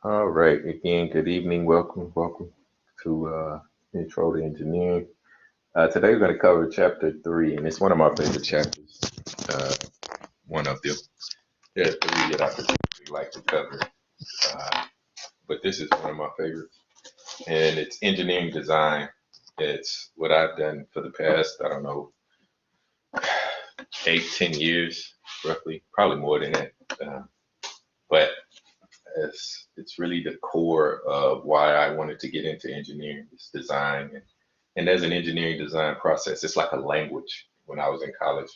All right. Again, good evening. Welcome to Intro to Engineering. Today we're going to cover chapter 3, and it's one of my favorite chapters. Uh, one of them. There are three that I particularly like to cover, uh, but this is one of my favorites, and it's engineering design. It's what I've done for the past, I don't know, 8, 10 years, roughly, probably more than that. But it's really the core of why I wanted to get into engineering, this design. And as an engineering design process, it's like a language. When I was in college,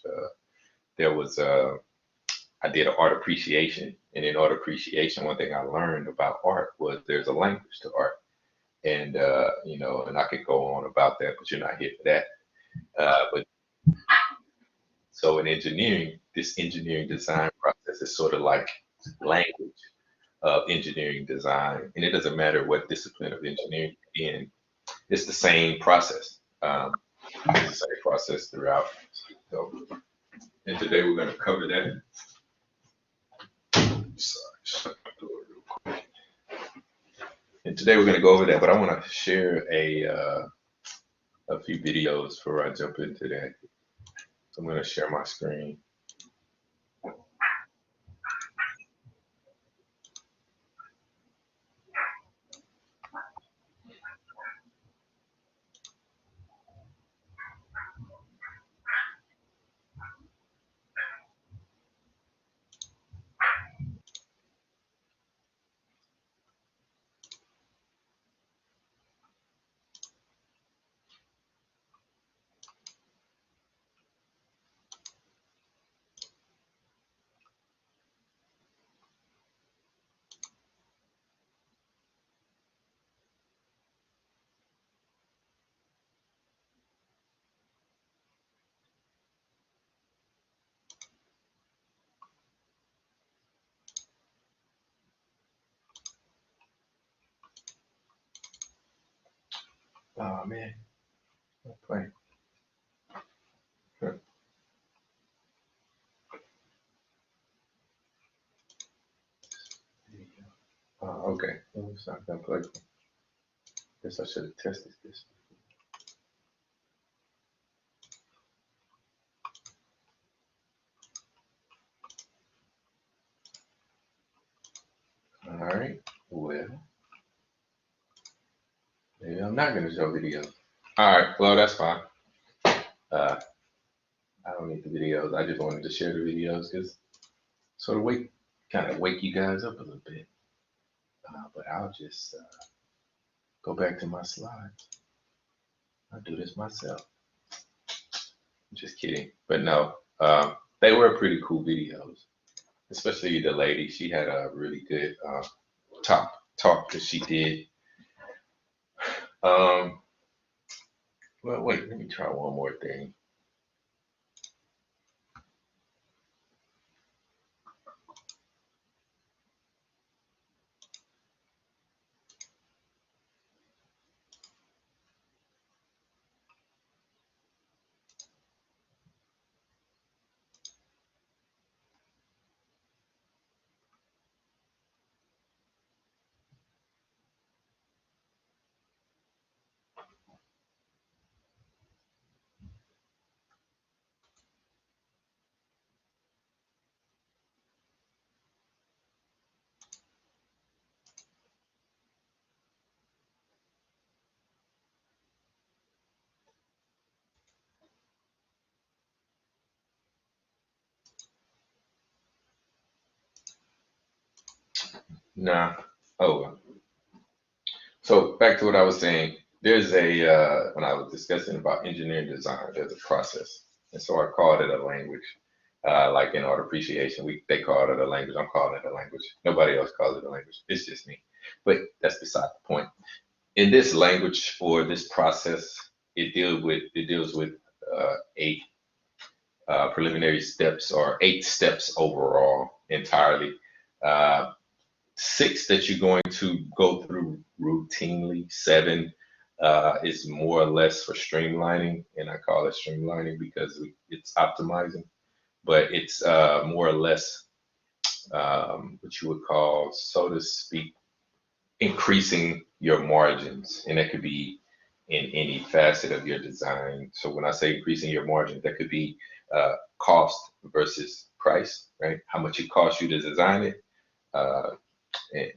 there was I did an art appreciation, and in art appreciation, one thing I learned about art was there's a language to art, and and I could go on about that, but you're not here for that. But so in engineering, this engineering design process is sort of like language of engineering design, and it doesn't matter what discipline of engineering you're in, it's the same process. It's the same process throughout. So, and today we're going to cover that. Sorry, shut my door real quick. And today we're going to go over that, but I want to share a few videos before I jump into that. So I'm going to share my screen. Oh man, not playing. There you go. Oh, okay. Well, it's not going to play. Guess I should have tested this. All right. Well, maybe I'm not going to show videos. All right. Well, that's fine. Uh, I don't need the videos. I just wanted to share the videos because sort of kind of wake you guys up a little bit. But I'll just go back to my slides. I'll do this myself. Just kidding. But no, they were pretty cool videos, especially the lady. She had a really good talk that she did. Um, well, wait, let me try one more thing. Nah. Oh, well. So back to what I was saying. There's when I was discussing about engineering design, there's a process, and so I called it a language. Like in art appreciation, they call it a language. I'm calling it a language. Nobody else calls it a language. It's just me. But that's beside the point. In this language or this process, it deals with 8 preliminary steps or 8 steps overall entirely. Uh, 6 that you're going to go through routinely. 7 is more or less for streamlining, and I call it streamlining because it's optimizing, but it's more or less what you would call, so to speak. increasing your margins, and that could be in any facet of your design. So when I say increasing your margins, that could be cost versus price, right? How much it costs you to design it, uh, in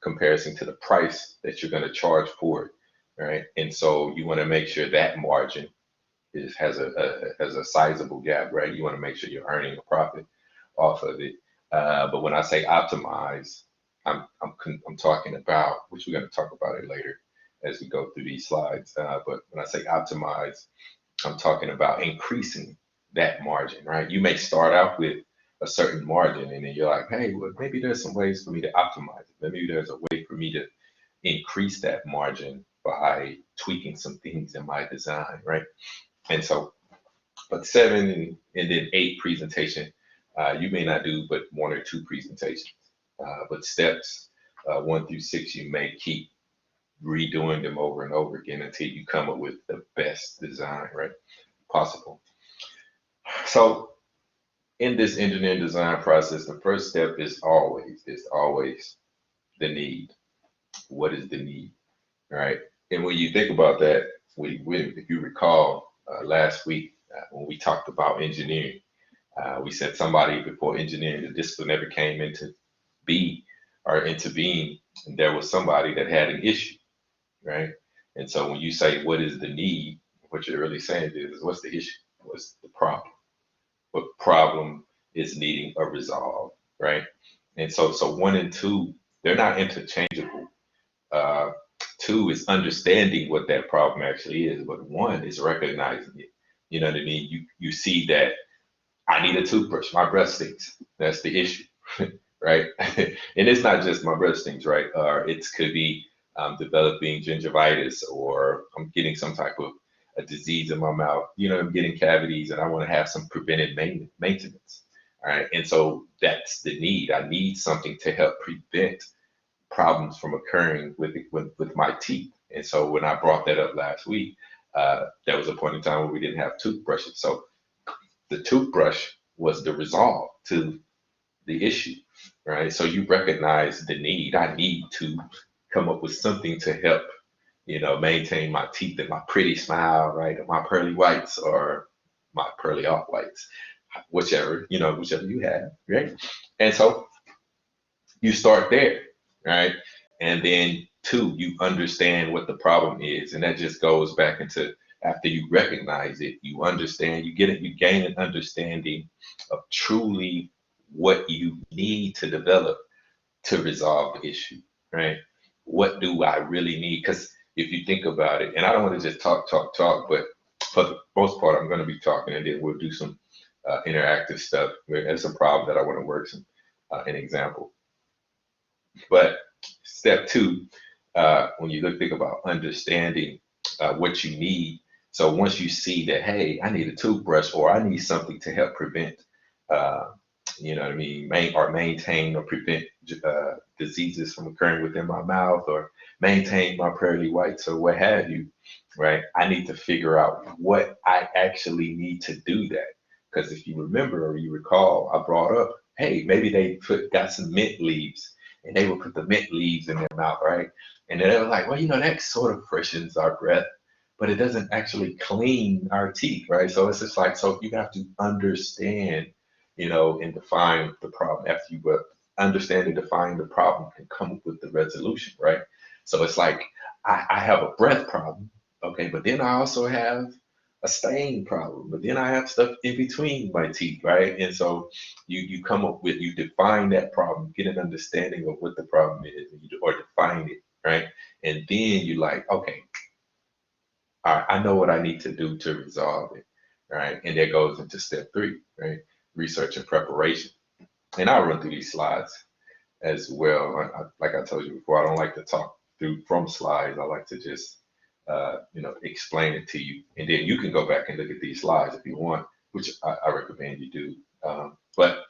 comparison to the price that you're going to charge for it, right? And so you want to make sure that margin has a sizable gap, right? You want to make sure you're earning a profit off of it. But when I say optimize, I'm talking about, which we're going to talk about it later as we go through these slides. But when I say optimize, I'm talking about increasing that margin, right? You may start out with a certain margin, and then you're like, hey, well, maybe there's some ways for me to optimize it. Maybe there's a way for me to increase that margin by tweaking some things in my design, right? And so, but 7 and then 8 presentation, you may not do but 1 or 2 presentations. But steps 1 through 6, you may keep redoing them over and over again until you come up with the best design, right, possible. So in this engineering design process, the first step is always the need. What is the need, right? And when you think about that, if you recall last week when we talked about engineering, we said somebody before engineering, the discipline ever came into into being, and there was somebody that had an issue, right? And so when you say what is the need, what you're really saying is what's the issue? What's the problem? What problem is needing a resolve, right? And so 1 and 2, they're not interchangeable. Uh, 2 is understanding what that problem actually is, but 1 is recognizing it. You know what I mean? You see that I need a toothbrush, my breath stinks. That's the issue, right? And it's not just my breath stinks, right? Or it could be developing gingivitis, or I'm getting some type of a disease in my mouth. You know, I'm getting cavities, and I want to have some preventive maintenance. All right, and so that's the need. I need something to help prevent problems from occurring with my teeth. And so when I brought that up last week, there was a point in time where we didn't have toothbrushes. So the toothbrush was the resolve to the issue, right? So you recognize the need. I need to come up with something to help, maintain my teeth and my pretty smile, right? And my pearly whites, or my pearly off whites, whichever you have, right? And so you start there, right? And then 2, you understand what the problem is. And that just goes back into, after you recognize it, you understand, you gain an understanding of truly what you need to develop to resolve the issue, right? What do I really need? Because if you think about it, and I don't want to just talk, but for the most part, I'm going to be talking, and then we'll do some interactive stuff. There's a problem that I want to work an example. But step 2, when you think about understanding what you need. So once you see that, hey, I need a toothbrush, or I need something to help prevent, you know what I mean, maintain or prevent diseases from occurring within my mouth, or maintain my pearly whites, or what have you, right? I need to figure out what I actually need to do that. Because if you remember or you recall, I brought up, hey, maybe they got some mint leaves, and they would put the mint leaves in their mouth, right? And then they were like, well, that sort of freshens our breath, but it doesn't actually clean our teeth, right? So it's just like, so you have to understand, and define the problem. After you understand and define the problem, and come up with the resolution, right? So it's like, I have a breath problem, okay, but then I also have a stain problem, but then I have stuff in between my teeth, right? And so you define that problem, get an understanding of what the problem is, or define it, right? And then you like, okay, all right, I know what I need to do to resolve it, right? And that goes into step 3, right? Research and preparation. And I'll run through these slides as well. Like I told you before, I don't like to talk from slides. I like to just explain it to you, and then you can go back and look at these slides if you want, which I recommend you do. But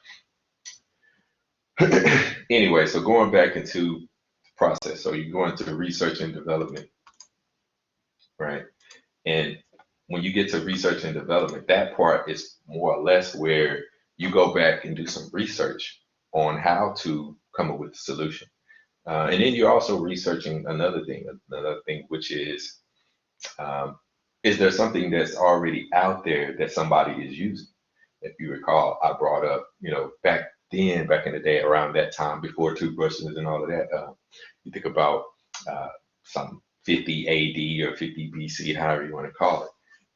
anyway, so going back into the process, so you go into the research and development, right? And when you get to research and development, that part is more or less where you go back and do some research on how to come up with a solution. And then you're also researching another thing, which um, is there something that's already out there that somebody is using? If you recall, I brought up, back then, back in the day, around that time, before toothbrushes and all of that, you think about uh, some 50 AD or 50 BC, however you want to call it.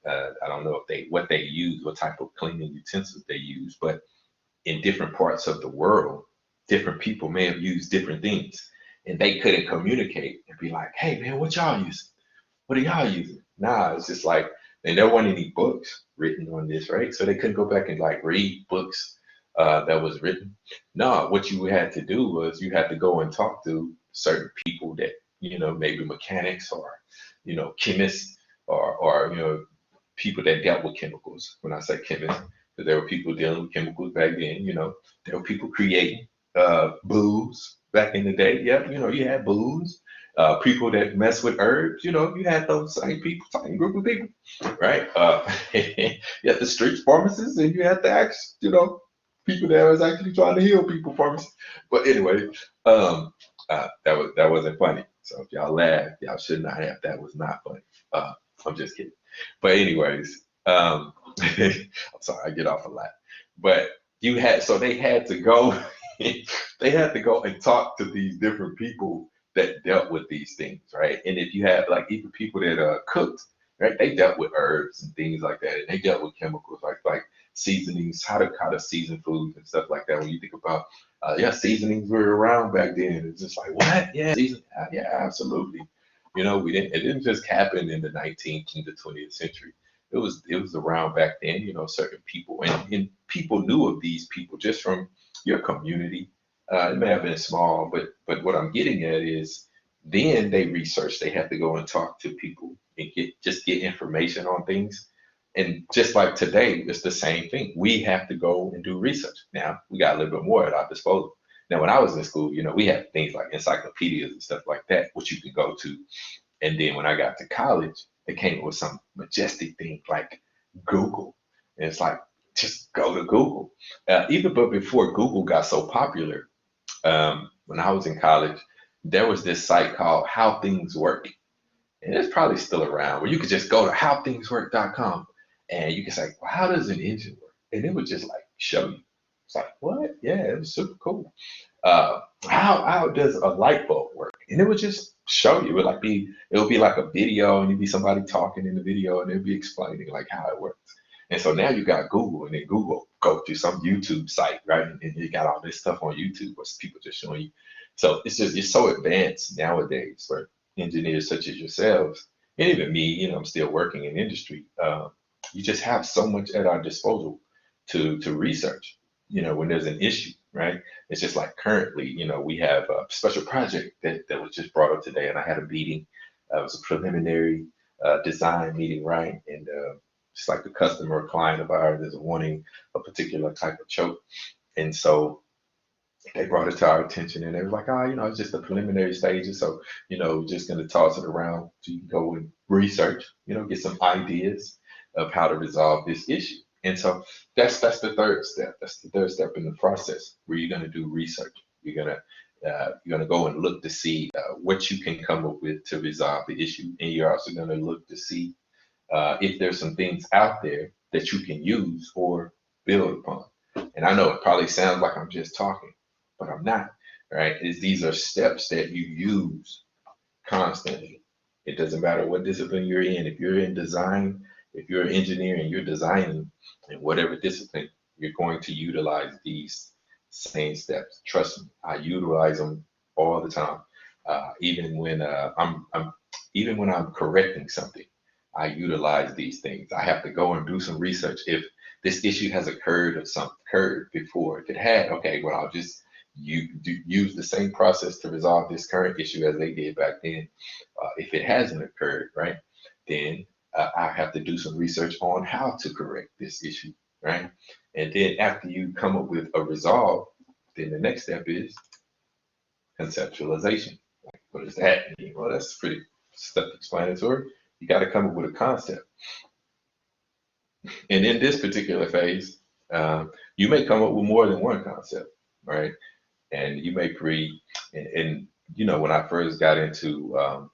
I don't know if what they use, what type of cleaning utensils they use, but in different parts of the world, different people may have used different things, and they couldn't communicate and be like, "Hey, man, what y'all using? What are y'all using?" Nah, it's just like, and there weren't any books written on this, right? So they couldn't go back and like read books that was written. No, what you had to do was you had to go and talk to certain people that, maybe mechanics or, chemists or people that dealt with chemicals. When I say chemists, because there were people dealing with chemicals back then, there were people creating booze back in the day. Yeah, you had booze. People that mess with herbs, you had those same people, same group of people, right? You had the street pharmacists, and you had the actual, people that was actually trying to heal people, pharmacists. But anyway, that wasn't funny. So if y'all laugh, y'all should not have. That was not funny. I'm just kidding. But anyways, I'm sorry, I get off a lot. But so they had to go, they had to go and talk to these different people that dealt with these things, right? And if you had like even people that cooked, right, they dealt with herbs and things like that, and they dealt with chemicals like seasonings, how to season foods and stuff like that. When you think about, yeah, seasonings were around back then. It's just like, what? Yeah, season, yeah, absolutely. It didn't just happen in the 19th and the 20th century. It was around back then. Certain people and people knew of these people just from your community. It may have been small, but what I'm getting at is then they researched. They had to go and talk to people and get information on things. And just like today, it's the same thing. We have to go and do research. Now we got a little bit more at our disposal. Now, when I was in school, we had things like encyclopedias and stuff like that, which you could go to. And then when I got to college, they came up with some majestic thing like Google. And it's like, just go to Google. Even but before Google got so popular, when I was in college, there was this site called How Things Work. And it's probably still around where you could just go to howthingswork.com and you can say, well, how does an engine work? And it would just like show you. It's like, what? Yeah, it was super cool. How does a light bulb work? And it would just show you. It would be like a video, and it'd be somebody talking in the video, and it'd be explaining like how it works. And so now you got Google, and then Google go to some YouTube site, right? And you got all this stuff on YouTube where people just showing you. So it's so advanced nowadays for engineers such as yourselves, and even me. I'm still working in industry. You just have so much at our disposal to research. When there's an issue, right? It's just like currently, we have a special project that was just brought up today, and I had a meeting. It was a preliminary design meeting, right? And just like the customer or client of ours is wanting a particular type of choke. And so they brought it to our attention, and they were like, oh, it's just the preliminary stages. So, we're just going to toss it around so you can go and research, get some ideas of how to resolve this issue. And so that's the third step. That's the third step in the process where you're going to do research. You're gonna go and look to see what you can come up with to resolve the issue, and you're also going to look to see if there's some things out there that you can use or build upon. And I know it probably sounds like I'm just talking, but I'm not. Right? These are steps that you use constantly. It doesn't matter what discipline you're in. If you're in design, if you're an engineer and you're designing in whatever discipline, you're going to utilize these same steps. Trust me, I utilize them all the time. Even when even when I'm correcting something, I utilize these things. I have to go and do some research. If this issue has occurred before, if it had, okay, well, I'll just use the same process to resolve this current issue as they did back then. If it hasn't occurred, right, then I have to do some research on how to correct this issue, right? And then after you come up with a resolve, then the next step is conceptualization. Like, what does that mean? Well, that's pretty self-explanatory. You got to come up with a concept. And in this particular phase, you may come up with more than one concept, right? And you may create, and when I first got into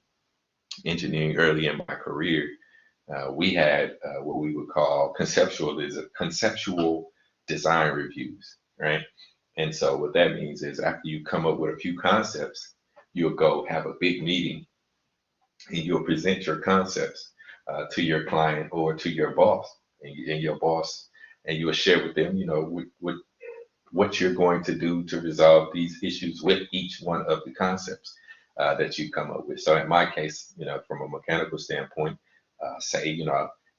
engineering early in my career, we had what we would call conceptual design reviews, right? And so what that means is after you come up with a few concepts, you'll go have a big meeting and you'll present your concepts to your client or to your boss and your boss, and you'll share with them, what you're going to do to resolve these issues with each one of the concepts that you come up with. So in my case, from a mechanical standpoint, say,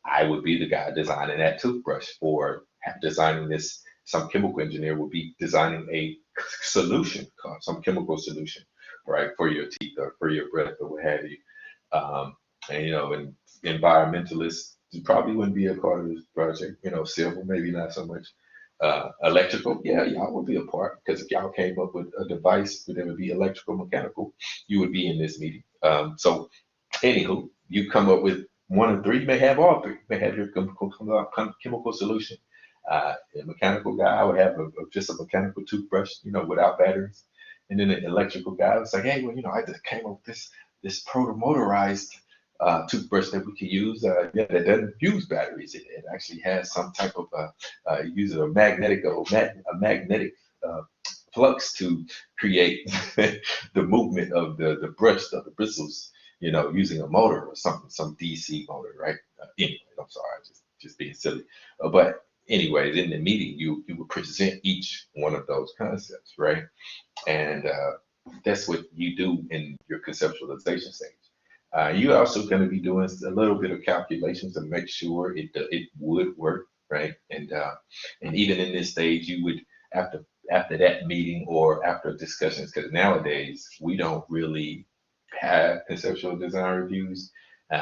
I would be the guy designing that toothbrush or designing this. Some chemical engineer would be designing a solution, some chemical solution, right, for your teeth or for your breath or what have you. And and environmentalists probably wouldn't be a part of this project. Civil maybe not so much. Electrical, yeah, y'all would be a part because if y'all came up with a device that would be electrical, mechanical, you would be in this meeting. So, anywho, you come up with one of three. You may have all three. You may have your chemical solution. A mechanical guy would have just a mechanical toothbrush, without batteries. And then the electrical guy was like, hey, well, I just came up with this proto-motorized toothbrush that we can use. That doesn't use batteries. It actually has some type of uses a magnetic uh, flux to create the movement of the brush of the bristles. Using a motor or something, some DC motor, right? Anyway, I'm sorry, just being silly. But anyways, in the meeting, you would present each one of those concepts, right? And that's what you do in your conceptualization stage. You're also going to be doing a little bit of calculations to make sure it would work, right? And even in this stage, you would after that meeting or after discussions, because nowadays we don't really have conceptual design reviews.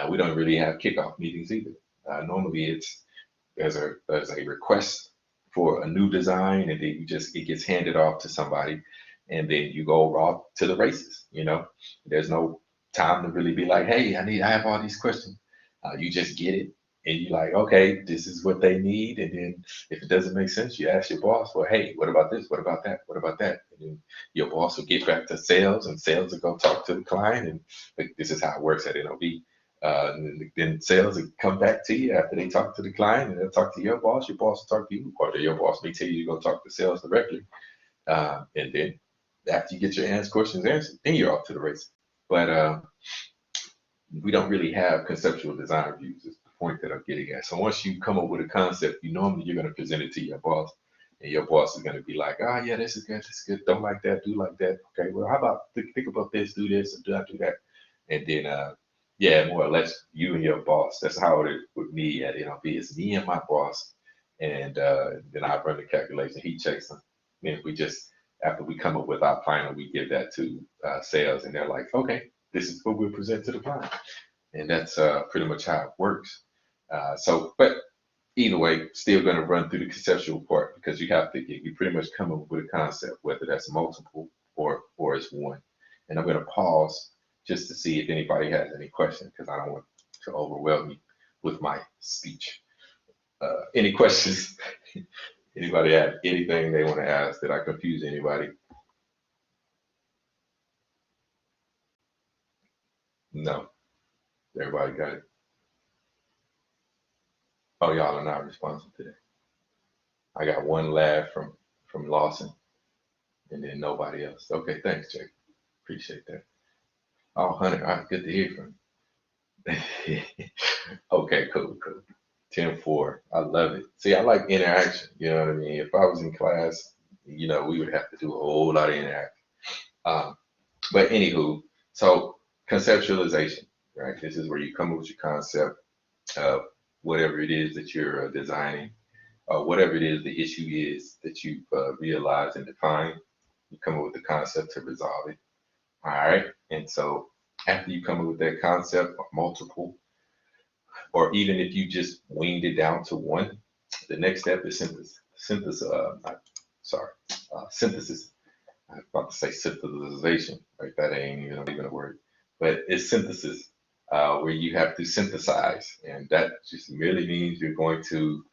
We don't really have kickoff meetings either. Normally, there's a request for a new design, and then it gets handed off to somebody, and then you go off to the races. There's no time to really be like, hey, I have all these questions. You just get it, and you're like, okay, this is what they need, and then if it doesn't make sense, you ask your boss, well, hey, what about this? What about that? What about that? And then your boss will get back to sales, and sales will go talk to the client, and like, this is how it works at NOV. And then sales will come back to you after they talk to the client, and they'll talk to your boss. Your boss will talk to you, or your boss may tell you to go talk to sales directly. And then after you get your questions answered, then you're off to the races. But we don't really have conceptual design reviews. Is the point that I'm getting at. So once you come up with a concept, you're going to present it to your boss, and your boss is going to be like, oh yeah, this is good, this is good. Don't like that, do like that. Okay, well, how about think about this, do this, and do not do that, and then yeah, more or less you and your boss. That's how it is with me at NLP. It's me and my boss, and then I run the calculation. He checks them. Then we just after we come up with our final, we give that to sales, and they're like, okay, this is what we'll present to the client, and that's pretty much how it works. But either way, still going to run through the conceptual part because you pretty much come up with a concept, whether that's multiple or it's one. And I'm going to pause just to see if anybody has any questions because I don't want to overwhelm you with my speech. Any questions? Anybody have anything they want to ask? Did I confuse anybody? No. Everybody got it. Oh, y'all are not responsive today. I got one laugh from Lawson, and then nobody else. Okay, thanks, Jake. Appreciate that. Oh, Hunter, all right, good to hear from you. Okay, cool. 10-4. I love it. See, I like interaction. You know what I mean? If I was in class, we would have to do a whole lot of interaction. Um, but anywho, so conceptualization, right? This is where you come up with your concept of whatever it is that you're designing, or whatever it is the issue is that you've realized and defined. You come up with the concept to resolve it. All right. And so after you come up with that concept or multiple, or even if you just winged it down to one, the next step is synthesis. Synthesis. I was about to say synthesization, right? That ain't even a word, but it's synthesis, where you have to synthesize, and that just merely means you're going to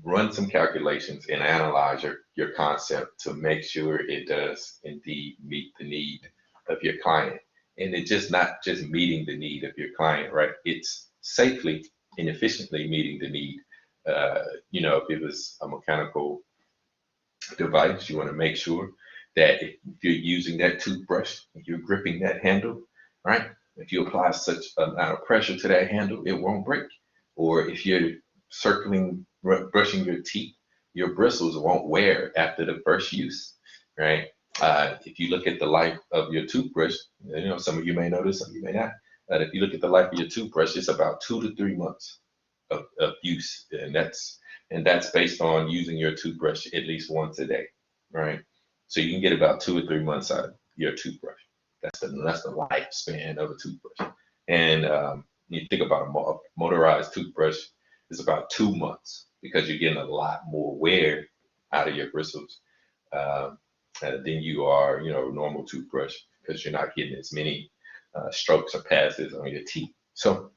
run some calculations and analyze your concept to make sure it does indeed meet the need of your client. And it's just not just meeting the need of your client, right? It's safely and efficiently meeting the need. If it was a mechanical device, you want to make sure that if you're using that toothbrush, you're gripping that handle, right? If you apply such amount of pressure to that handle, it won't break. Or if you're brushing your teeth, your bristles won't wear after the first use, right? If you look at the life of your toothbrush, some of you may know this, some of you may not. If you look at the life of your toothbrush, it's about 2 to 3 months of use, and that's based on using your toothbrush at least once a day, right? So you can get about 2 or 3 months out of your toothbrush. That's the lifespan of a toothbrush. And you think about a motorized toothbrush, it's about 2 months because you're getting a lot more wear out of your bristles than you are, a normal toothbrush, because you're not getting as many strokes or passes on your teeth. So,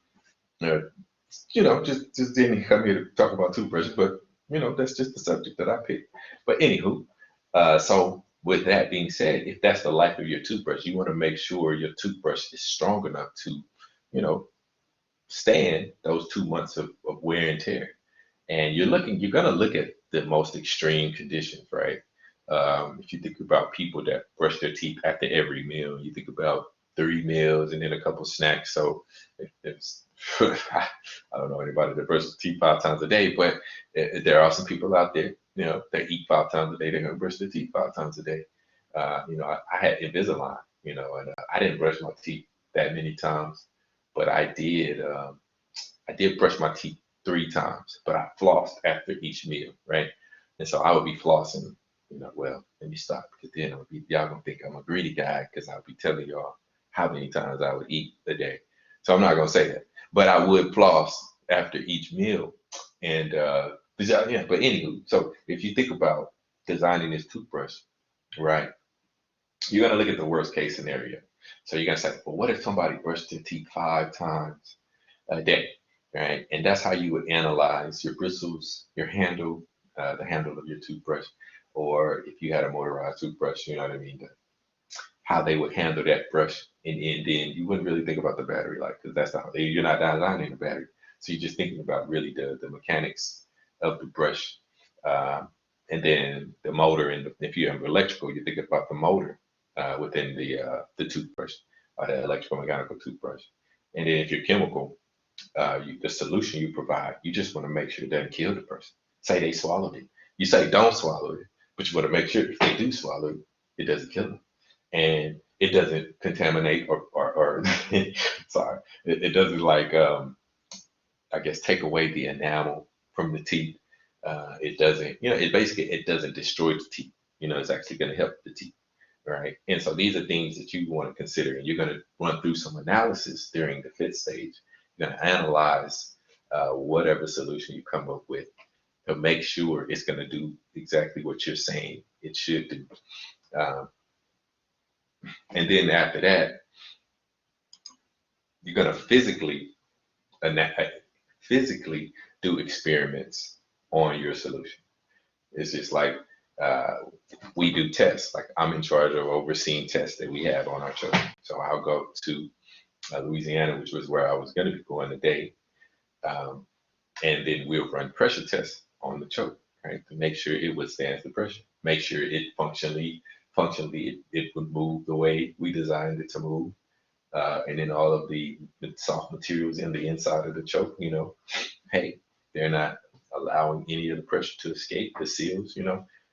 just didn't come here to talk about toothbrushes, but that's just the subject that I picked. But anywho, so with that being said, if that's the life of your toothbrush, you want to make sure your toothbrush is strong enough to, stand those 2 months of wear and tear. And you're gonna look at the most extreme conditions, right? If you think about people that brush their teeth after every meal, you think about 3 meals and then a couple snacks. So it's I don't know anybody that brushes teeth 5 times a day, but there are some people out there, that eat 5 times a day. They're gonna brush their teeth 5 times a day. I had Invisalign, and I didn't brush my teeth that many times, but I did. I did brush my teeth 3 times, but I flossed after each meal, right? And so I would be flossing. Well, let me stop because then y'all gonna think I'm a greedy guy because I'll be telling y'all how many times I would eat a day. So I'm not gonna say that, but I would floss after each meal. And but anywho, so if you think about designing this toothbrush, right, you're gonna look at the worst case scenario. So you're gonna say, well, what if somebody brushed their teeth 5 times a day, right? And that's how you would analyze your bristles, your handle, the handle of your toothbrush, or if you had a motorized toothbrush, you know what I mean, how they would handle that brush, and then you wouldn't really think about the battery life because that's not you're not designing the battery, so you're just thinking about really the mechanics of the brush, and then the motor, and if you have electrical, you think about the motor within the toothbrush or the electrical mechanical toothbrush, and then if you're chemical, the solution you provide, you just want to make sure it doesn't kill the person. Say they swallowed it, you say don't swallow it, but you want to make sure if they do swallow it, it doesn't kill them. And it doesn't contaminate or sorry, it doesn't I guess take away the enamel from the teeth. It doesn't, it doesn't destroy the teeth. It's actually going to help the teeth, right? And so these are things that you want to consider, and you're going to run through some analysis during the fit stage. You're going to analyze whatever solution you come up with to make sure it's going to do exactly what you're saying it should do. And then after that, you're going to physically do experiments on your solution. It's just like we do tests. Like I'm in charge of overseeing tests that we have on our choke. So I'll go to Louisiana, which was where I was going to be going today, and then we'll run pressure tests on the choke, right, to make sure it withstands the pressure. Make sure it functionally it would move the way we designed it to move. And then all of the soft materials in the inside of the choke, hey, they're not allowing any of the pressure to escape. The seals,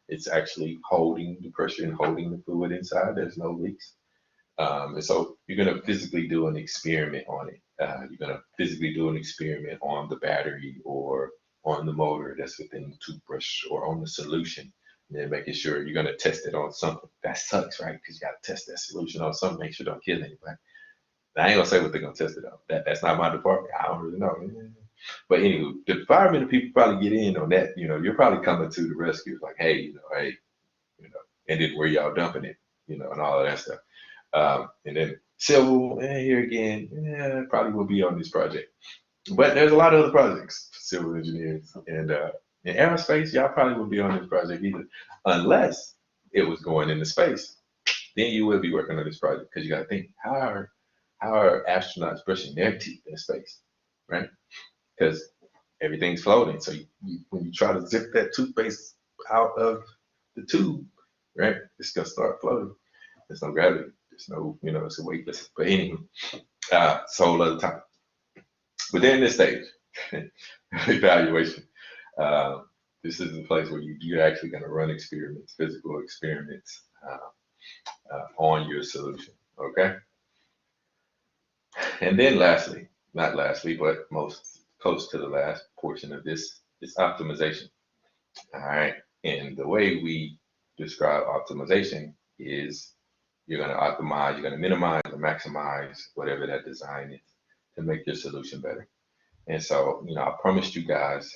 it's actually holding the pressure and holding the fluid inside. There's no leaks. And so you're going to physically do an experiment on it. You're going to physically do an experiment on the battery or on the motor that's within the toothbrush or on the solution. And then making sure you're going to test it on something. That sucks, right? Because you got to test that solution on something, make sure it don't kill anybody. I ain't gonna say what they're gonna test it on. That's not my department. I don't really know. But anyway, the firemen people probably get in on that. You're probably coming to the rescue, like, hey, and then where y'all dumping it, and all of that stuff. And then civil, here again, probably will be on this project. But there's a lot of other projects for civil engineers, and in aerospace, y'all probably will be on this project either, unless it was going into space. then you will be working on this project because you got to think how are astronauts brushing their teeth in space, right? Because everything's floating. So when you try to zip that toothpaste out of the tube, right, it's gonna start floating. There's no gravity. There's no, it's a weightless. But anyway, soul of the time. But then this stage, evaluation. This is the place where you're actually going to run experiments, physical experiments on your solution. Okay. And then lastly, not lastly, but most close to the last portion of this is optimization. All right. And the way we describe optimization is you're going to optimize, you're going to minimize or maximize whatever that design is to make your solution better. And so, I promised you guys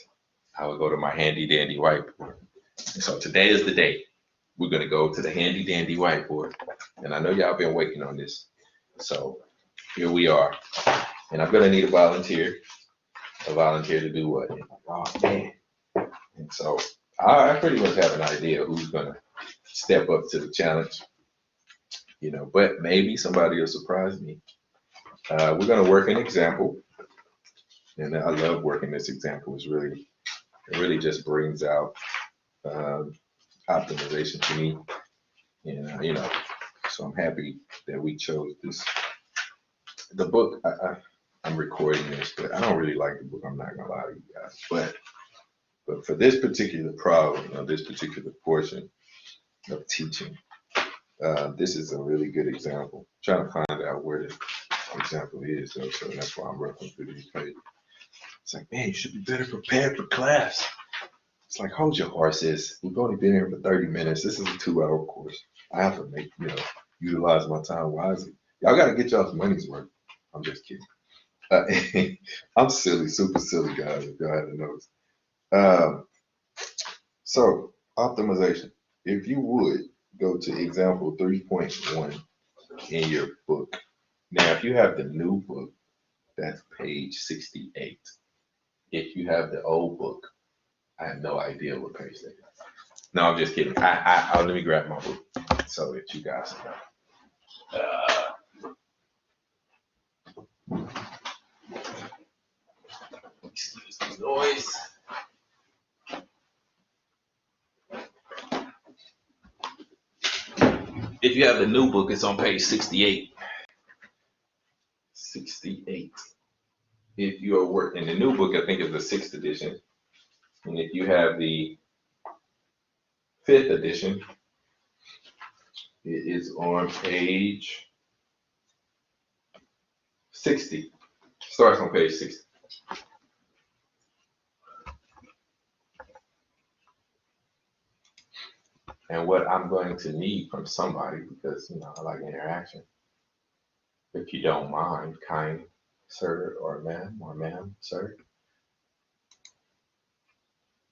I would go to my handy dandy whiteboard. And so today is the day. We're going to go to the handy dandy whiteboard. And I know y'all been waiting on this. So here we are. And I'm going to need a volunteer to do what? Oh, man. And so I pretty much have an idea who's going to step up to the challenge, but maybe somebody will surprise me. We're going to work an example. And I love working this example. It really just brings out optimization to me. And, so I'm happy that we chose this. The book, I'm recording this, but I don't really like the book. I'm not going to lie to you guys. But for this particular problem, this particular portion of teaching, this is a really good example. I'm trying to find out where the example is, so that's why I'm working through these pages. It's like, man, you should be better prepared for class. It's like, hold your horses. We've only been here for 30 minutes. This is a 2-hour course. I have to utilize my time wisely. Y'all got to get y'all's money's worth. I'm just kidding. I'm silly, super silly, guys, if y'all hadn't noticed. So, optimization. If you would go to example 3.1 in your book. Now, if you have the new book, that's page 68. If you have the old book, I have no idea what page that is. No, I'm just kidding. Let me grab my book so that you guys know. Excuse the noise. If you have the new book, it's on page 68. 68. If you are working the new book, I think it's the 6th edition. And if you have the 5th edition, it is on page 60. Starts on page 60. And what I'm going to need from somebody, because I like interaction, if you don't mind, kind sir or ma'am, sir,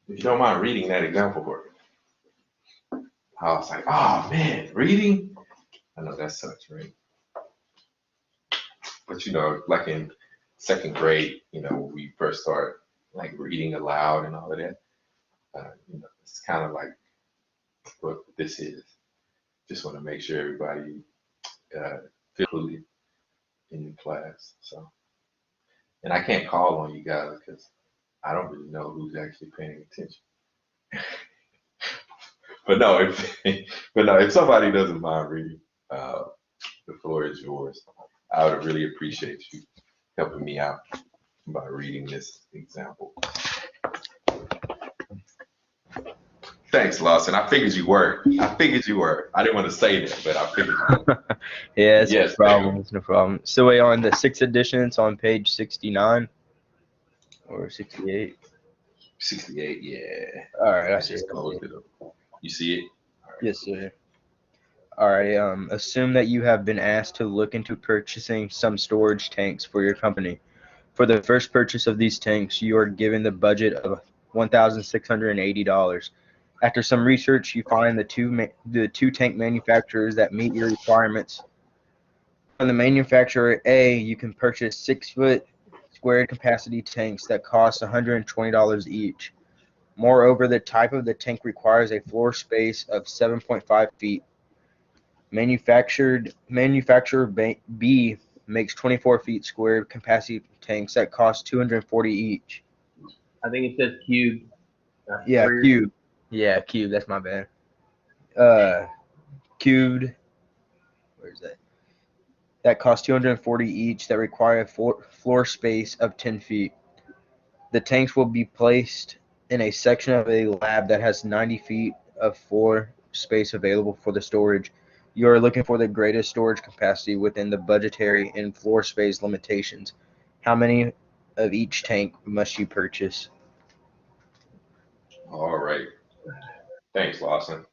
if you don't mind reading that example for me. I was like, oh man, reading? I know that sucks, right? But like in 2nd grade, when we first start like reading aloud and all of that, it's kind of like what this is. Just want to make sure everybody feels included in the class. So, and I can't call on you guys because I don't really know who's actually paying attention. But no, if somebody doesn't mind reading, the floor is yours. I would really appreciate you helping me out by reading this example. Thanks, Lawson. I figured you were. I didn't want to say that, but I figured you were. Yeah, it's no problem. It's no problem. So wait, on the 6th edition, it's on page 69 or 68. 68, yeah. All right, I just closed it up. You see it? Right. Yes, sir. All right. Assume that you have been asked to look into purchasing some storage tanks for your company. For the first purchase of these tanks, you are given the budget of $1,680. After some research, you find the two tank manufacturers that meet your requirements. From the manufacturer A, you can purchase 6-foot squared capacity tanks that cost $120 each. Moreover, the type of the tank requires a floor space of 7.5 feet. Manufacturer B makes 24 feet squared capacity tanks that cost 240 each. I think it says cube. Yeah, cube. Yeah, cube. That's my bad. Cubed. Where's that? That cost 240 each. That require a floor space of 10 feet. The tanks will be placed in a section of a lab that has 90 feet of floor space available for the storage. You are looking for the greatest storage capacity within the budgetary and floor space limitations. How many of each tank must you purchase? All right. Thanks, Lawson.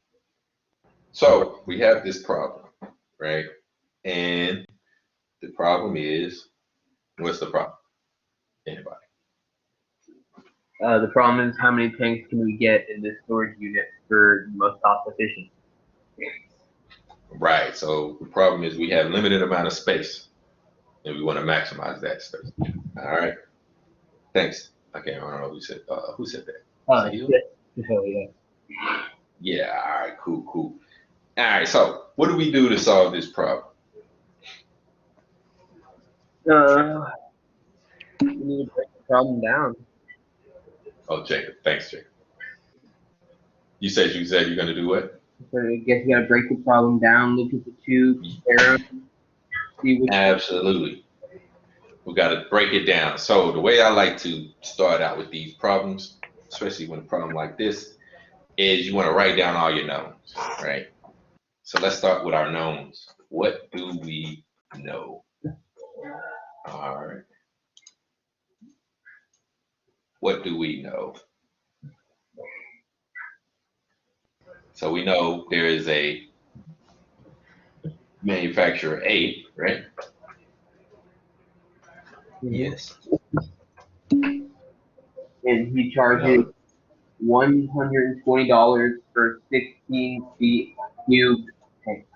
So we have this problem, right? And the problem is, what's the problem? Anybody? The problem is how many tanks can we get in this storage unit for the most cost efficient? Right. So the problem is we have limited amount of space, and we want to maximize that space. All right. Thanks. I don't know who said that. Sahil? Yeah. Yeah. All right. Cool. All right. So what do we do to solve this problem? We need to break the problem down. Oh, Jacob. Thanks, Jacob. You said you're gonna do what? So I guess you gotta break the problem down, look at the two, compare them, see which. Absolutely. We got to break it down. So the way I like to start out with these problems, especially when a problem like this, is you want to write down all your knowns, right? So let's start with our knowns. What do we know? All right. What do we know? So we know there is a manufacturer A, right? Yes. And he charges $120 for 16 feet cubed tank.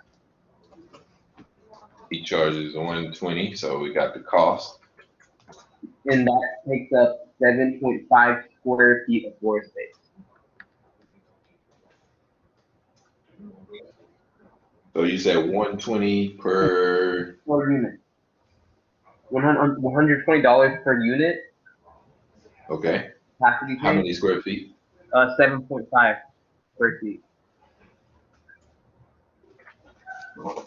He charges 120, so we got the cost. And that takes up 7.5 square feet of floor space. So you said 120 per. Per unit. $120 per unit. Okay. Capacity How tank. many square feet? 7.5 square feet. All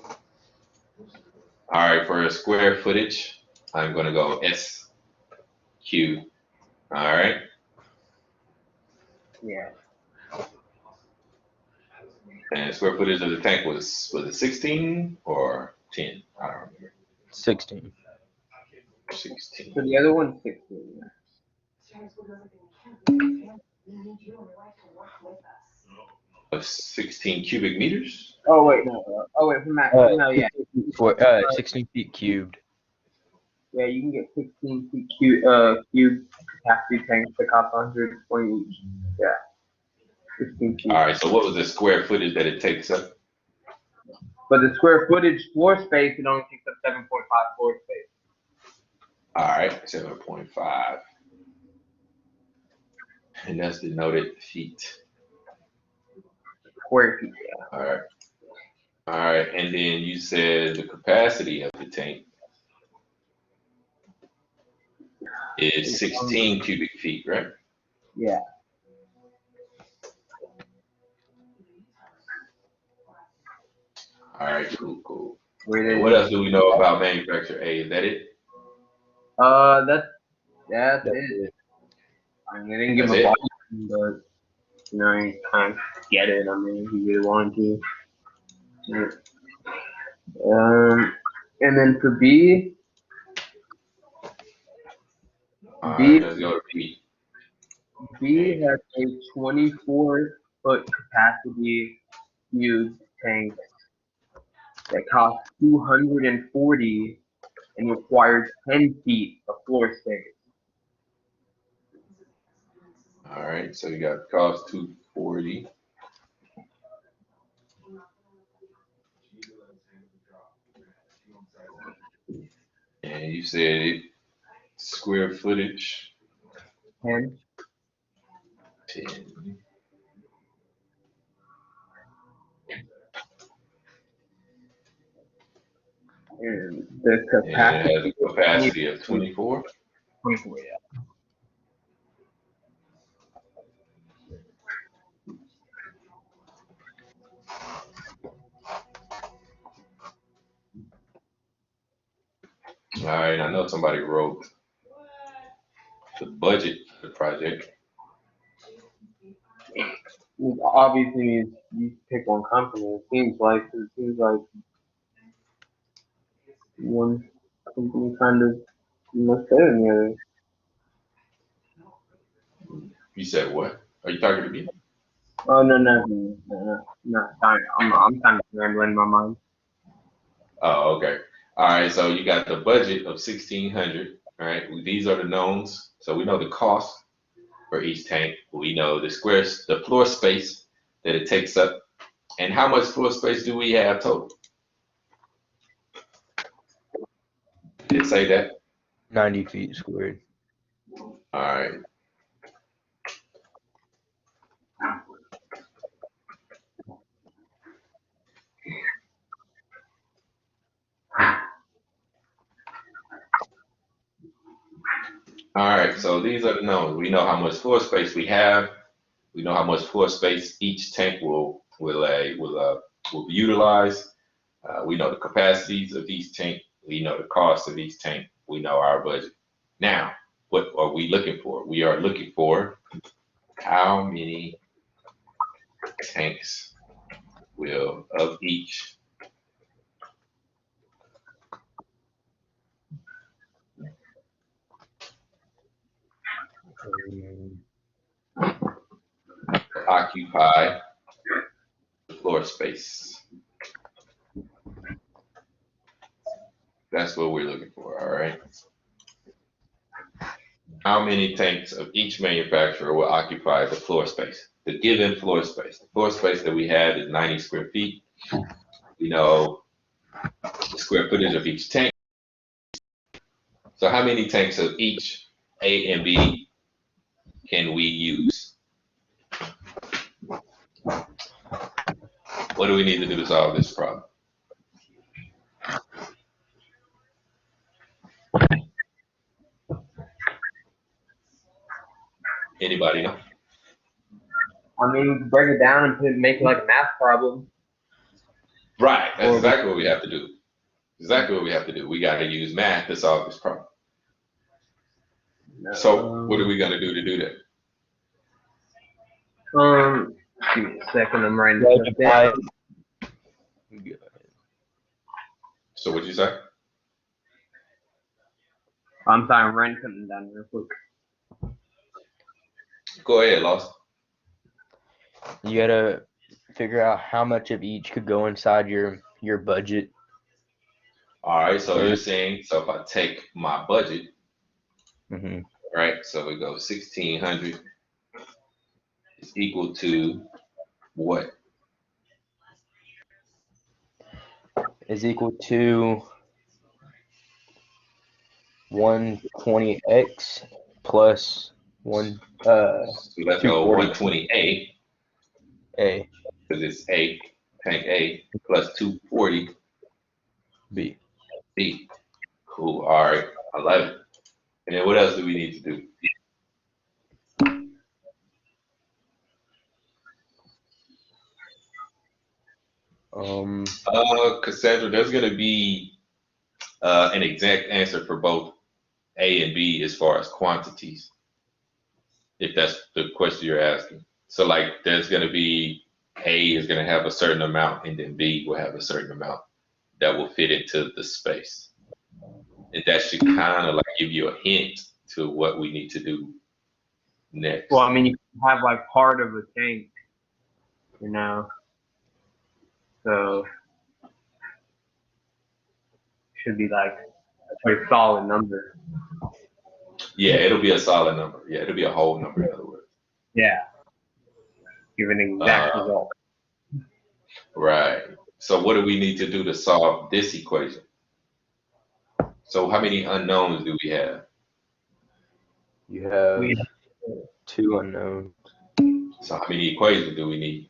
right, for square footage, I'm gonna go SQ. All right. Yeah. And square footage of the tank was it 16 or 10? I don't remember. 16. 16. So the other one's 16. Of 16 cubic meters? Oh wait, no. From that. No, yeah. 16 feet cubed. Yeah, you can get 16 feet cube capacity tanks that cost 120 each. Yeah. 16 feet. All right, so what was the square footage that it takes up? But the square footage floor space, it only takes up 7.5 floor space. All right, 7.5. And that's denoted feet. Square feet, yeah. All right. All right, and then you said the capacity of the tank is 16 cubic feet, right? Yeah. All right, cool. Where And what else do we know about manufacturer A? Is that it? That's it. I mean, they didn't give That's a it? volume, but you kind of get it. I mean, if you really wanted to. Yeah. And then for B. All B, right, let's go to B. B has a 24-foot capacity cube tank that costs 240 and requires 10 feet of floor space. All right, so you got cost 240. And you said square footage 10. 10. And the And it capacity has a capacity of 24. 24, yeah. All right, I know somebody wrote the budget for the project. Obviously, you pick one company. It seems like one company kind of much better than the other. You said what? Are you talking to me? Oh no. Sorry, I'm kind of rambling in my mind. Oh, okay. All right, so you got the budget of 1,600. All right, these are the knowns. So we know the cost for each tank. We know the floor space that it takes up, and how much floor space do we have total? Did it say that? 90 feet squared. All right. All right, so these are the knowns. We know how much floor space we have. We know how much floor space each tank will utilize. We know the capacities of each tank. We know the cost of each tank. We know our budget. Now, what are we looking for? We are looking for how many tanks will of each occupy the floor space. That's what we're looking for, all right? How many tanks of each manufacturer will occupy the floor space? The given floor space. The floor space that we have is 90 square feet. We know the square footage of each tank. So how many tanks of each A and B can we use? What do we need to do to solve this problem? Anybody know? I mean, break it down and make it like a math problem. Right, that's exactly what we have to do. Exactly what we have to do. We got to use math to solve this problem. So what are we going to do that? Give me a second. I'm writing this down. So what'd you say? I'm sorry, I'm writing something down real quick. Go ahead, Lost. You gotta figure out how much of each could go inside your budget. All right, so you're saying, so if I take my budget, Mm-hmm. right, so we go 1,600 is equal to what? Is equal to 120x plus So let's go 240 120A, A because it's A, tank A, plus 240 B. B. Cool, all right, I love it. And then what else do we need to do? Cassandra, there's gonna be an exact answer for both A and B as far as quantities, if that's the question you're asking. So like there's gonna be A is gonna have a certain amount and then B will have a certain amount that will fit into the space. And that should kind of like give you a hint to what we need to do next. Well, I mean, you can have like part of a tank, you know, so should be like a pretty solid number. Yeah, it'll be a solid number. Yeah, it'll be a whole number, in other words. Yeah. Give an exact result. Right. So what do we need to do to solve this equation? So how many unknowns do we have? You have 2 unknowns. So how many equations do we need?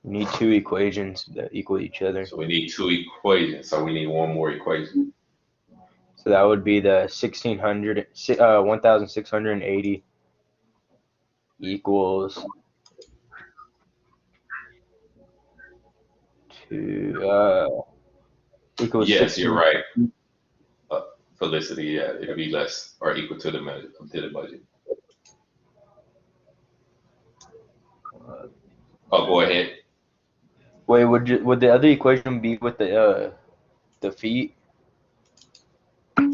You need two equations that equal each other. So we need two equations. So we need one more equation. So that would be the 1,680 equals equals Yes, 16. you're right. Felicity, yeah, it'll be less or equal to the budget. Oh, go ahead. Wait, would the other equation be with the feet,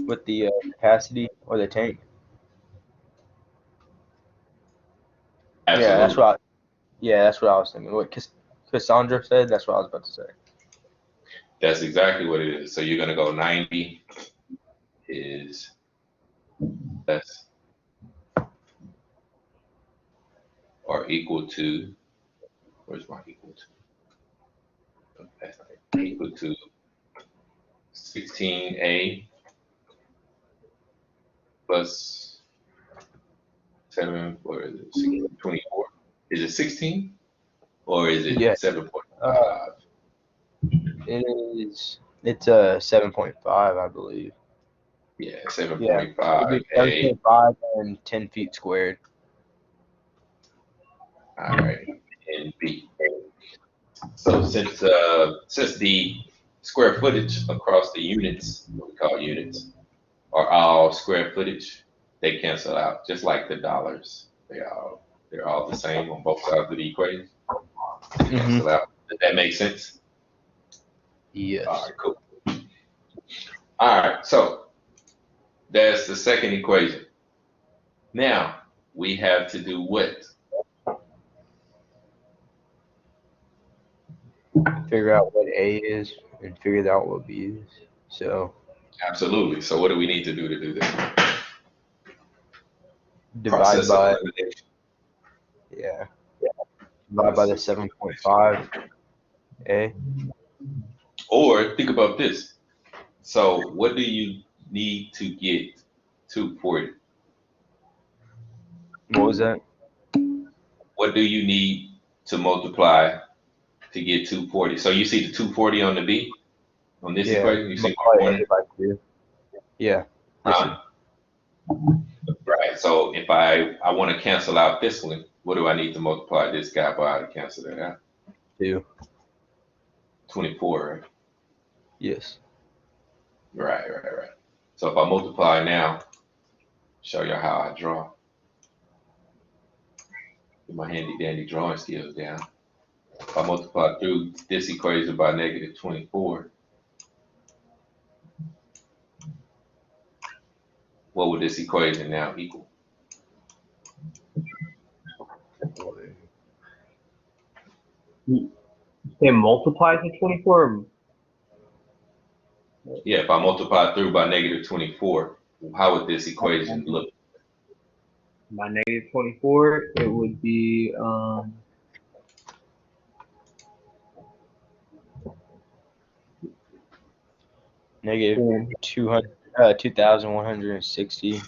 with the capacity or the tank? Absolutely. That's what I was thinking. What Cassandra said, that's what I was about to say. That's exactly what it is. So you're gonna go 90 is less or equal to, where's my equal to? That's not it. Equal to 16A plus 7, or is it 24? Is it 16 or is it Yeah. 7.5? It's 7.5, I believe. Yeah, Yeah, 7.5A. 7.5 and 10 feet squared. All right, and B. So since the square footage across the units, what we call units, are all square footage, they cancel out just like the dollars. They're all the same on both sides of the equation. They cancel out. Does that make sense? Yes. All right, cool. All right, so that's the second equation. Now we have to do what? Figure out what A is and figure out what B is. So Absolutely. So what do we need to do that? divide Process of by elimination. divide by the 7.5 A. Or think about this. So what do you need to get 240? What was that? What do you need to multiply to get 240? So you see the 240 on the B on this equation? You see what I'm By 2. Yeah. Huh? Right. So if I want to cancel out this one, what do I need to multiply this guy by to cancel that out? 2. 24, right? Yes. Right. So if I multiply now, show you how I draw. Get my handy dandy drawing skills down. If I multiply through this equation by negative 24, what would this equation now equal? They multiply to 24? Yeah, if I multiply through by negative 24, how would this equation look? By negative 24, it would be Negative 2,160.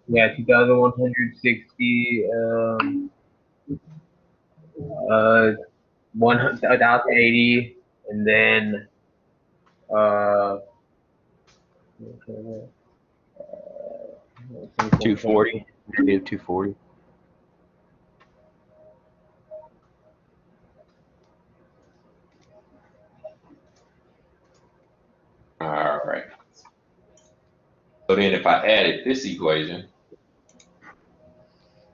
Yeah, 2,160. 1,080, and then uh, 240. Negative 240. All right. So then if I added this equation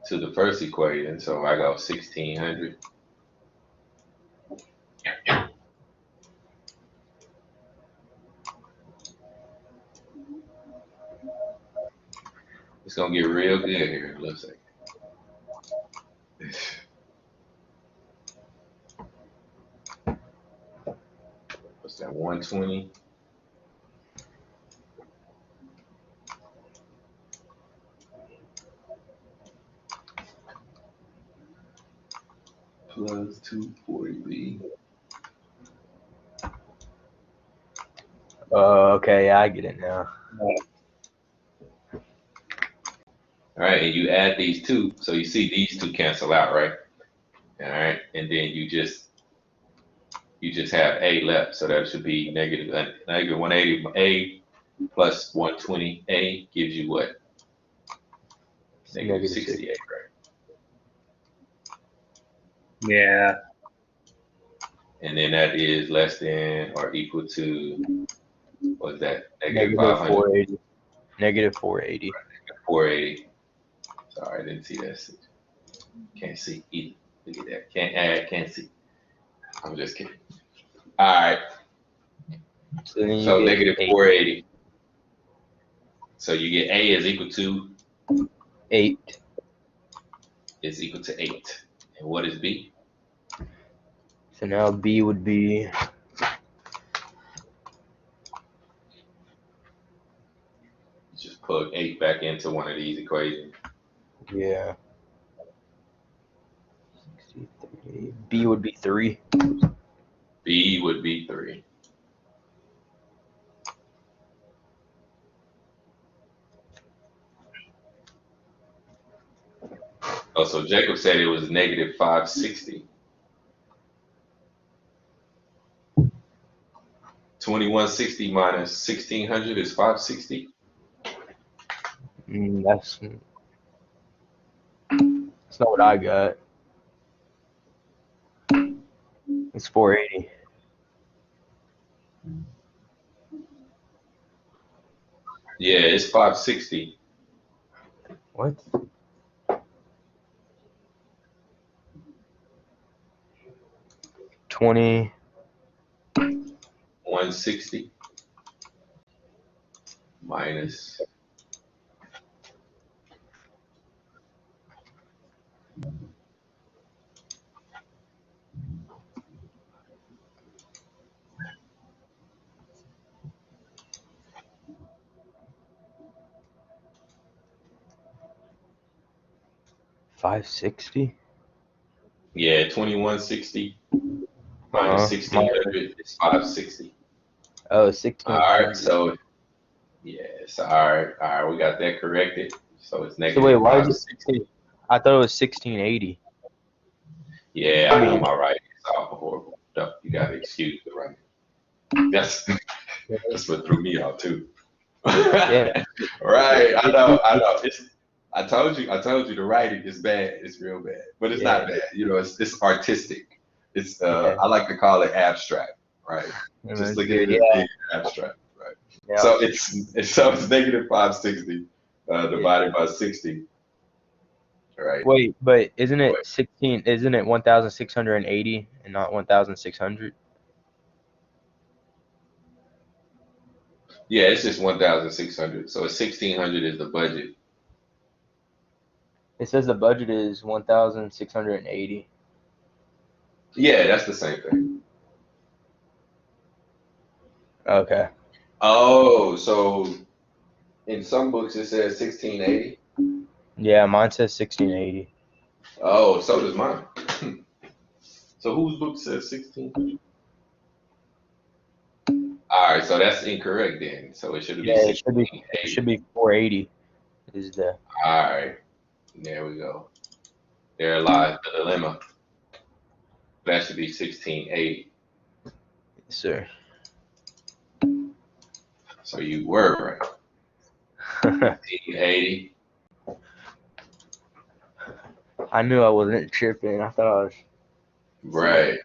to the first equation, so I go 1,600. It's gonna get real good here in a little second. What's that, 120? Plus 240B. Okay, I get it now. All right, and you add these two, so you see these two cancel out, right? All right, and then you just you just have A left, so that should be negative 180. A plus 120. A gives you what? Negative 68, right? Yeah. And then that is less than or equal to, what's that? Negative Negative 500. 480. Negative 480. 480. Sorry, I didn't see that. Can't see either. Look at that. Can't add, can't see. I'm just kidding. All right. So then you So get negative 8. 480. So you get A is equal to 8. 8. And what is B? So now B would be Just plug 8 back into one of these equations. yeah. 63. B would be 3. B would be 3. Oh, so Jacob said it was negative 560. 2160 minus 1600 is 560. That's not what I got. It's 480. Yeah, it's 560. What? $20. 160 minus 560. yeah, 2160 minus 1600 is 560. Oh, All 1600. right, so yes, all right, we got that corrected. So it's So negative wait, why is 560. it? I thought it was 1680. Yeah, I know my writing is all horrible. No, you gotta excuse the writing. That's what threw me out too. Yeah. Right, I know. I told you the writing is bad. It's real bad, but it's not bad. You know, it's artistic. It's Yeah. I like to call it abstract, right? Just look at it as being abstract, right? Yeah. So it's negative 560 divided by 60, right? Wait, but isn't What? it 16? Isn't it 1,680 and not 1,600? Yeah, it's just 1,600. So it's 1,600 is the budget. It says the budget is 1,680. Yeah, that's the same thing. Okay. Oh, so in some books it says 1680. Yeah, mine says 1680. Oh, so does mine. So whose book says 1600? All right, so that's incorrect then. So it should be Yeah, it should be 1680. 480. Is the All right, there we go. There lies the dilemma. That should be 1680. sir? So you were right. 1680. I knew I wasn't tripping. I thought I was. Right.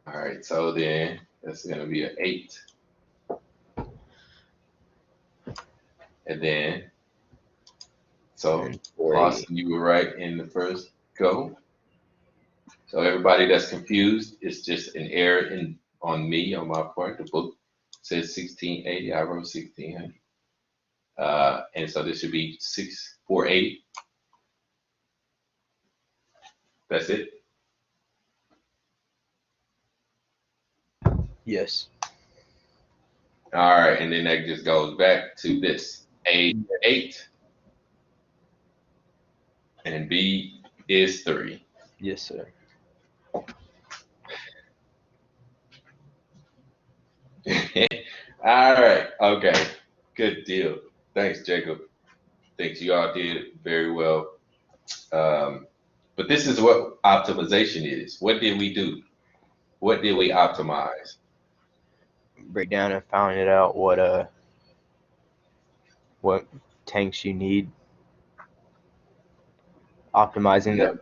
All right, so then that's gonna be an 8. And then, so And 480. Lawson, you were right in the first go. So everybody that's confused, it's just an error on me, on my part. The book says 1680, I wrote 1600. And so this should be 480. That's it. Yes. All right, and then that just goes back to this. A 8 and B is 3. Yes, sir. All right, okay, good deal. Thanks, Jacob. Thanks, you all did very well. But this is what optimization is. What did we do? What did we optimize? Break down and find it out what tanks you need. Optimizing Yeah.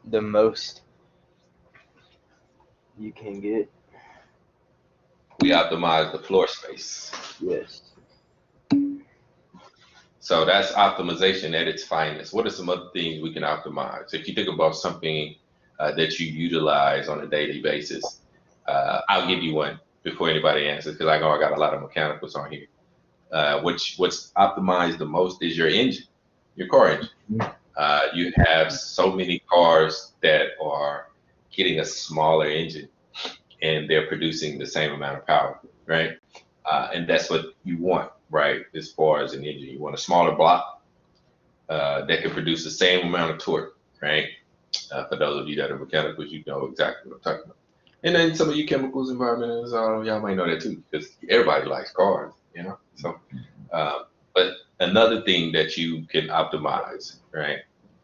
the most you can get. We optimized the floor space. Yes. So that's optimization at its finest. What are some other things we can optimize? If you think about something that you utilize on a daily basis, I'll give you one before anybody answers because I know I got a lot of mechanicals on here. What's optimized the most is your engine, your car engine. You have so many cars that are getting a smaller engine and they're producing the same amount of power, right? And that's what you want, right? As far as an engine, you want a smaller block that can produce the same amount of torque, right? For those of you that are mechanicals, you know exactly what I'm talking about. And then some of you chemicals, environmentalists, y'all might know that too, because everybody likes cars, you know? So, but another thing that you can optimize, right?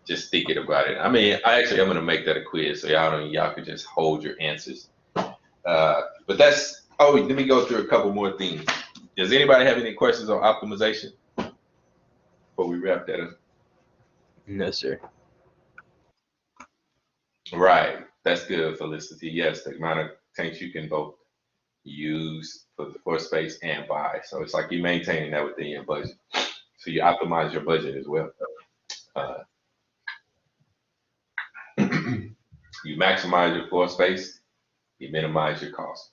Just thinking about it. I mean, I'm going to make that a quiz so y'all can just hold your answers. But that's, oh, let me go through a couple more things. Does anybody have any questions on optimization before we wrap that up? No, sir. Right. That's good, Felicity. Yes, the amount of tanks you can both use for the floor space and buy. So it's like you maintaining that within your budget. So you optimize your budget as well. You maximize your floor space, you minimize your cost.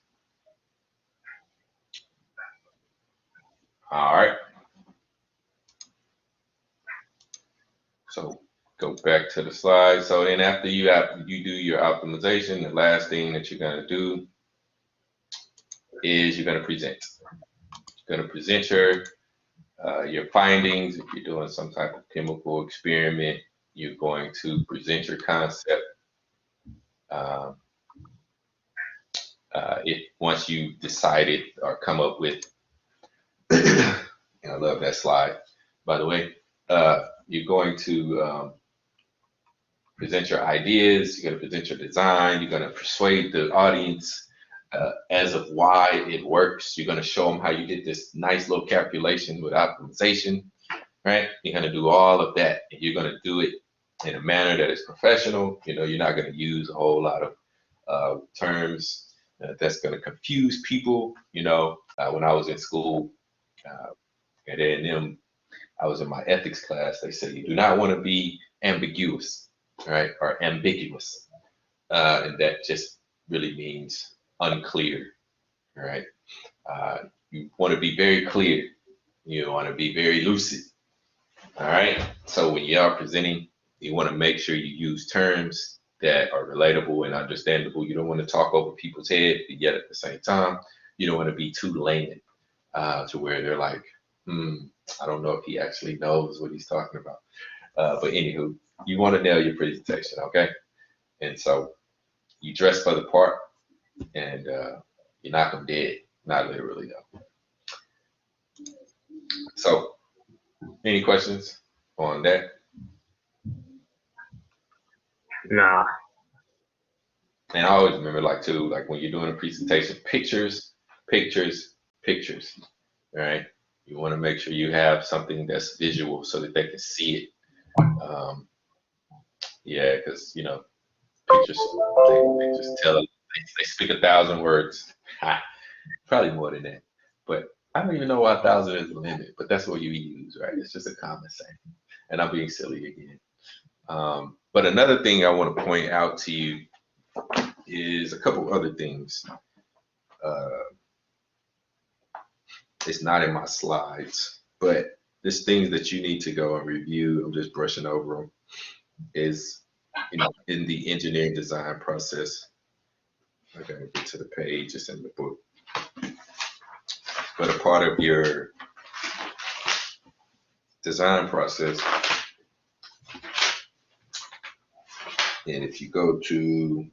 All right. So go back to the slide. So then after you do your optimization, the last thing that you're gonna do is you're gonna present. You're gonna present your findings. If you're doing some type of chemical experiment, you're going to present your concept. If once you decided or come up with, I love that slide, by the way, you're going to present your ideas, you're going to present your design, you're going to persuade the audience as of why it works. You're going to show them how you did this nice little calculation with optimization, right? You're going to do all of that, and you're going to do it in a manner that is professional. You know, you're not going to use a whole lot of terms that's going to confuse people. You know, when I was in school at A&M, I was in my ethics class. They said you do not want to be ambiguous, right, or ambiguous, and that just really means unclear, right? You want to be very clear. You want to be very lucid. All right. So when you are presenting, you want to make sure you use terms that are relatable and understandable. You don't want to talk over people's head, but yet at the same time, you don't want to be too layman to where they're like, I don't know if he actually knows what he's talking about. But anywho, you want to nail your presentation, okay? And so you dress for the part and you knock them dead. Not literally though. So any questions on that? Nah. And I always remember like when you're doing a presentation, pictures, pictures, pictures, right? You want to make sure you have something that's visual so that they can see it. Yeah, because you know, pictures they just tell they speak 1,000 words. Probably more than that. But I don't even know why 1,000 is the limit, but that's what you use, right? It's just a common saying. And I'm being silly again. But another thing I want to point out to you is a couple other things. It's not in my slides, but there's things that you need to go and review. I'm just brushing over them. Is in the engineering design process. I gotta get to the page. It's in the book. But a part of your design process, and if you go to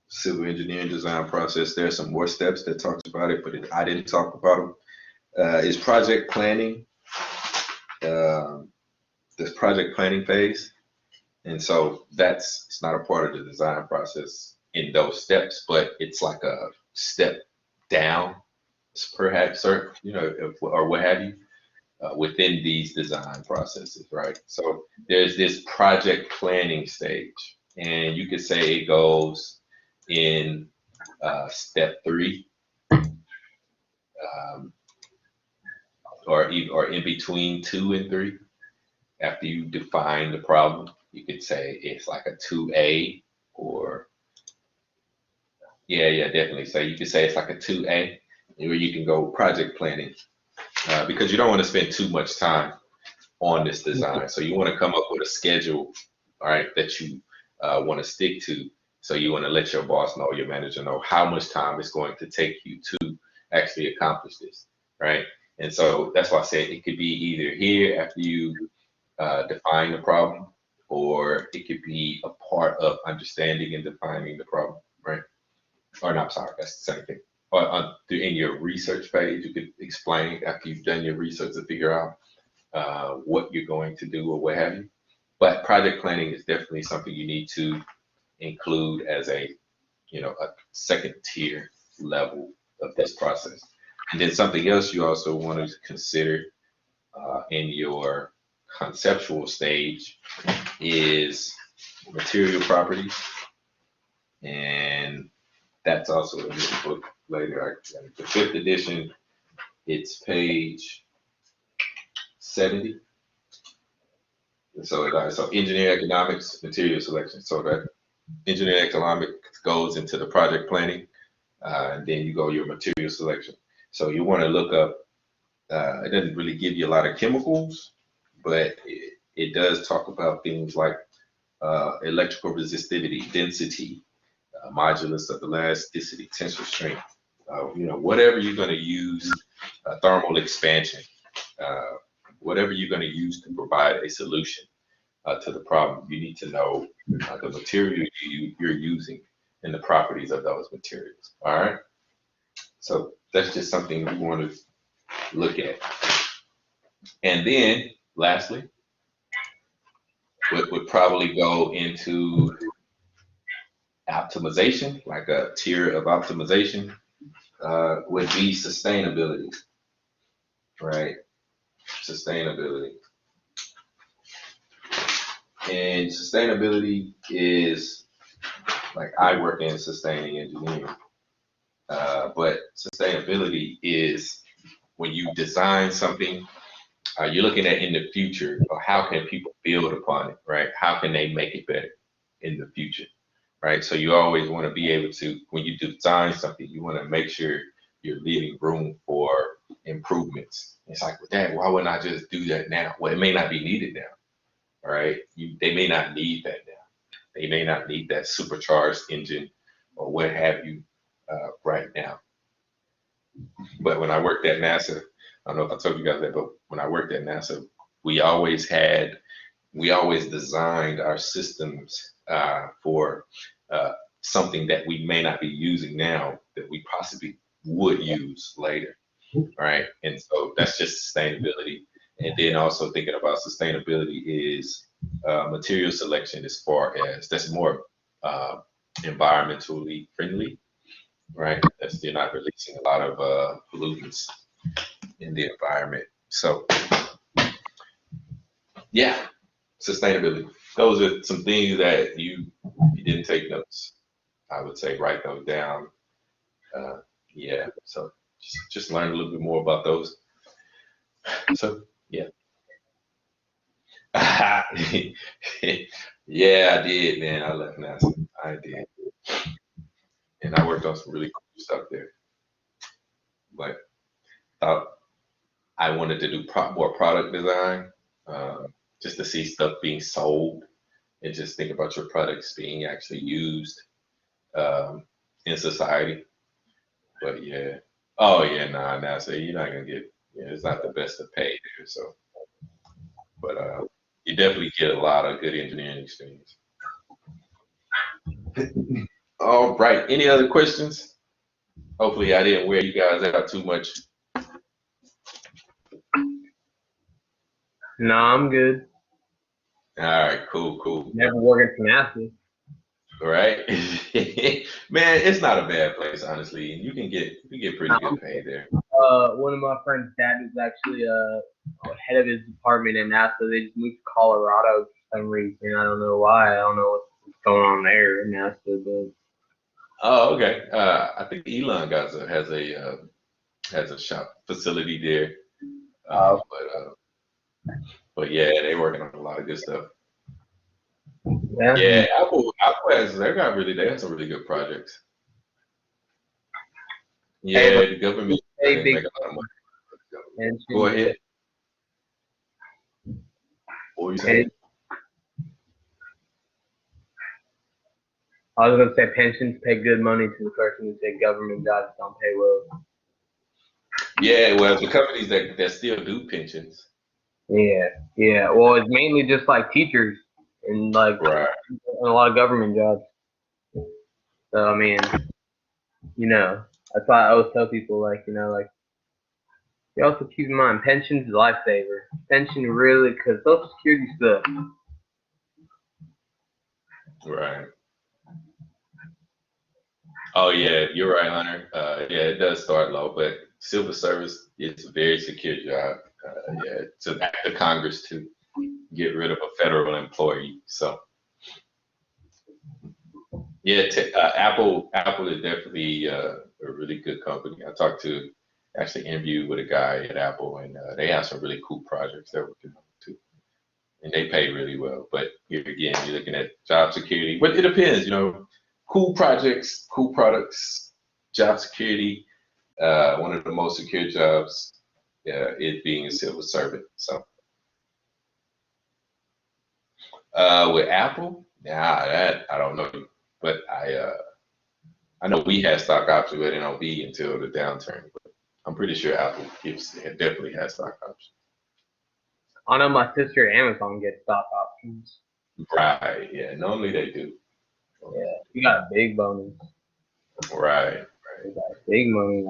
civil engineering design process, there's some more steps that talks about it, but I didn't talk about them. Is project planning, this project planning phase. And so it's not a part of the design process. in those steps, but it's like a step down, perhaps, or or what have you, within these design processes, right? So there's this project planning stage, and you could say it goes in step 3, um, or in between 2 and 3. After you define the problem, you could say it's like a 2A, or yeah, definitely. So you could say it's like a 2A, where you can go project planning, because you don't want to spend too much time on this design. So you want to come up with a schedule, all right, that you want to stick to. So you want to let your boss know, your manager know how much time it's going to take you to actually accomplish this, right? And so that's why I said it could be either here after you define the problem, or it could be a part of understanding and defining the problem, right? Or no, I'm sorry, that's the same thing. Or in your research page, you could explain after you've done your research to figure out what you're going to do or what have you. But project planning is definitely something you need to include as a second tier level of this process. And then something else you also want to consider in your conceptual stage is material properties, and that's also in this book later. The 5th edition, it's page 70. So engineering economics, material selection. So that engineering economics goes into the project planning, and then you go your material selection. So you want to look up. It doesn't really give you a lot of chemicals, but it does talk about things like electrical resistivity, density, modulus of elasticity, tensile strength. Whatever you're going to use, thermal expansion, uh, whatever you're going to use to provide a solution to the problem, you need to know the material you're using and the properties of those materials. All right. So that's just something we want to look at. And then lastly, what would probably go into optimization, like a tier of optimization, would be sustainability, right? Sustainability. And sustainability is, like, I work in sustaining engineering, but sustainability is when you design something, you're looking at in the future, or how can people build upon it, right? How can they make it better in the future, right? So you always want to be able to, when you design something, you want to make sure you're leaving room for improvements. It's like, well, Dad, why wouldn't I just do that now? Well, it may not be needed now, all right? They may not need that now. They may not need that supercharged engine or what have you right now. But when I worked at NASA, I don't know if I told you guys that, but when I worked at NASA, we always designed our systems for something that we may not be using now that we possibly would use later, right? And so that's just sustainability. And then also thinking about sustainability is material selection, as far as that's more environmentally friendly, right? That's, you're not releasing a lot of pollutants in the environment. So yeah, sustainability. Those are some things that you didn't take notes, I would say write those down. Yeah, so just learn a little bit more about those. So yeah. Yeah, I did, man. I left NASA. I did. And I worked on some really cool stuff there. But thought I wanted to do more product design, just to see stuff being sold and just think about your products being actually used in society. But yeah, oh yeah, nah, NASA, you're not gonna get, it's not the best to pay there. So, but you definitely get a lot of good engineering experience. All right, any other questions? Hopefully I didn't wear you guys out too much. No, I'm good. All right, cool. Never working for NASA. Right? Man, it's not a bad place, honestly. You can get pretty good pay there. One of my friend's dad is actually head of his department in NASA. They just moved to Colorado for some reason. I don't know why. I don't know what's going on there in NASA, but Oh, okay. I think Elon has a shop facility there. uh, But yeah, they working on a lot of good stuff. yeah, Yeah, Apple has they have some really good projects. hey, but Yeah, the government hey, they big make a lot of money. Go pensions. ahead. What were you Hey, saying? I was gonna say pensions pay good money to the person who said government jobs don't pay well. Yeah, well, the companies that still do pensions. Yeah, yeah. Well, it's mainly just like teachers and like Right. a lot of government jobs. So I mean, that's why I always tell people like, like you also keep in mind pensions is a lifesaver. Pension really, because Social Security stuff. Right. Oh yeah, you're right, Hunter. Yeah, it does start low, but civil service is a very secure job. Yeah, to act the Congress to get rid of a federal employee. So yeah, Apple is definitely a really good company. I talked to actually interviewed with a guy at Apple, and they have some really cool projects they're working on too, and they pay really well. But here again, you're looking at job security. But it depends, cool projects, cool products, job security. One of the most secure jobs, it being a civil servant. So with Apple, nah, that I don't know, but I know we had stock options with NOV until the downturn. But I'm pretty sure Apple definitely has stock options. I know my sister at Amazon gets stock options. Right. Yeah. Normally they do. Yeah, you got a big bonus. Right. You got big money.